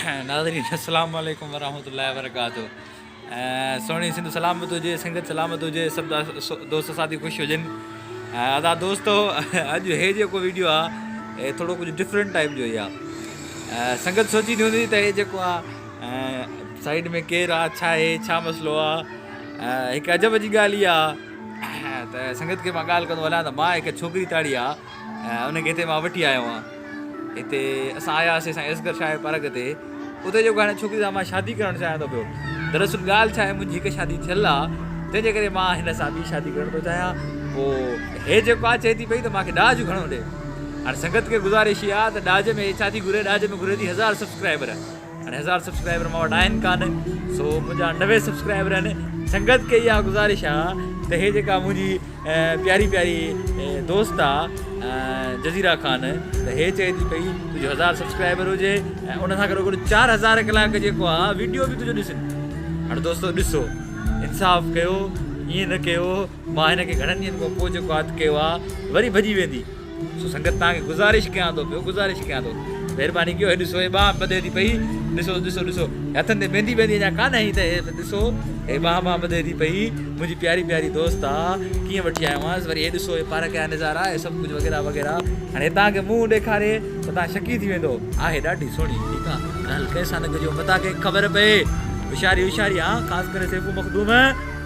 नाज़रीन अस्सलाम वालेकुम वरहमतुल्लाहि वबरकातुहू। सोहणी सिंध सलामत हुजे, संगत सलामत हुजे, सब दोस्त साथी ख़ुशि हुजनि। अदा दोस्तो अॼु हे जेको वीडियो आहे थोरो कुझु डिफरेंट टाइप जो ई आहे। संगत सोचींदी हूंदी त हे जेको आहे साइड में केरु आहे, छा आहे, छा मसइलो आहे। हिकु अजब जी ॻाल्हि इहा आहे त संगत खे मां ॻाल्हि कंदो हलां त मां हिकु छोकिरी ताड़ी आहे, उनखे हिते मां वठी आयो आहियां। हिते असां आयासीं असां असगर शाह पार्क ते। उते जेको हाणे छोकिरी सां मां शादी करणु चाहियां थो पियो। दरअसल ॻाल्हि छा आहे, मुंहिंजी हिकु शादी थियल आहे, तंहिंजे करे मां हिन सां ॿी शादी करणु थो चाहियां। पोइ हे जेको आहे चए थी पई त मूंखे ॾाज घणो ॾे। हाणे संगत खे गुज़ारिश इहा आहे त ॾाज में छा थी घुरे, ॾाज में घुरे थी 1000 सब्सक्राइबर। हाणे 1000 सब्सक्राइबर मां वटि आहिनि कान, सो मुंहिंजा 90 सब्सक्राइबर आहिनि। संगत खे इहा गुज़ारिश आहे त हे जेका मुंहिंजी प्यारी प्यारी दोस्त आहे जज़ीरा ख़ान, त हे चए थी पई तुंहिंजो 1000 सब्सक्राइबर हुजे ऐं उन सां गॾो 4000 कलाक जेको आहे वीडियो बि तुंहिंजो ॾिसनि। हाणे दोस्तो ॾिसो, इंसाफ़ु कयो, ईअं न कयो। मां हिनखे घणनि ॾींहंनि खां पोइ जेको आहे कयो आहे, वरी भॼी वेंदी। सो संगत तव्हांखे गुज़ारिश कयां थो पियो, गुज़ारिश कयां थो, महिरबानी कयो। हे ॾिसो, हे बांह ॿधे थी पई, ॾिसो ॾिसो ॾिसो, हथनि ते मेहंदी वेंदी अञा कान आई त ॾिसो हे बांह ॿधे थी पई। मुंहिंजी प्यारी प्यारी दोस्त आहे, कीअं वठी आयो आहियां। वरी हे ॾिसो, हे पार्क जा नज़ारा, हे सभु कुझु वग़ैरह वग़ैरह। हाणे तव्हांखे मुंहुं ॾेखारे त तव्हां शकी थी वेंदो, आहे ॾाढी सुहिणी, ठीकु आहे, ॻाल्हि कंहिंसां न कजो, मथां खे ख़बर पए। होशियारी होशियारी आहे, ख़ासि करे सैफू मखदूम।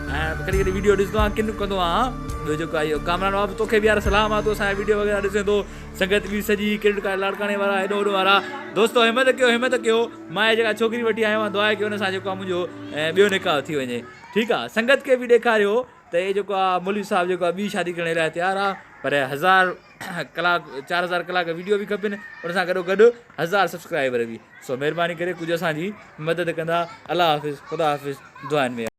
ऐं कॾहिं कॾहिं वीडियो ॾिसंदो आहियां, किन कंदो आहियां। ॿियो जेको आहे इहो कामरान बाबू, तोखे बि यार सलाम आहे, तूं असांजा वीडियो वग़ैरह ॾिसे थो। संगत बि सॼी किरट का लाड़काणे वारा, हेॾो होॾो वारा। दोस्तो हिमत कयो, हिमत कयो। मां जेका छोकिरी वठी आयो आहियां, दुआ कयो हुन सां जेको आहे मुंहिंजो ॿियो निकाह थी वञे, ठीकु आहे। संगत खे बि ॾेखारियो त हे जेको आहे मौलवी साहिबु जेको आहे ॿी शादी करण लाइ तयारु आहे, पर 1000 कलाक 4000 कलाक वीडियो बि खपनि, उन सां गॾो गॾु 1000 सब्सक्राइबर बि। सो महिरबानी करे कुझु असांजी मदद कंदा। अलाह हाफ़िज़, ख़ुदा हाफ़िज़, दुआनि में।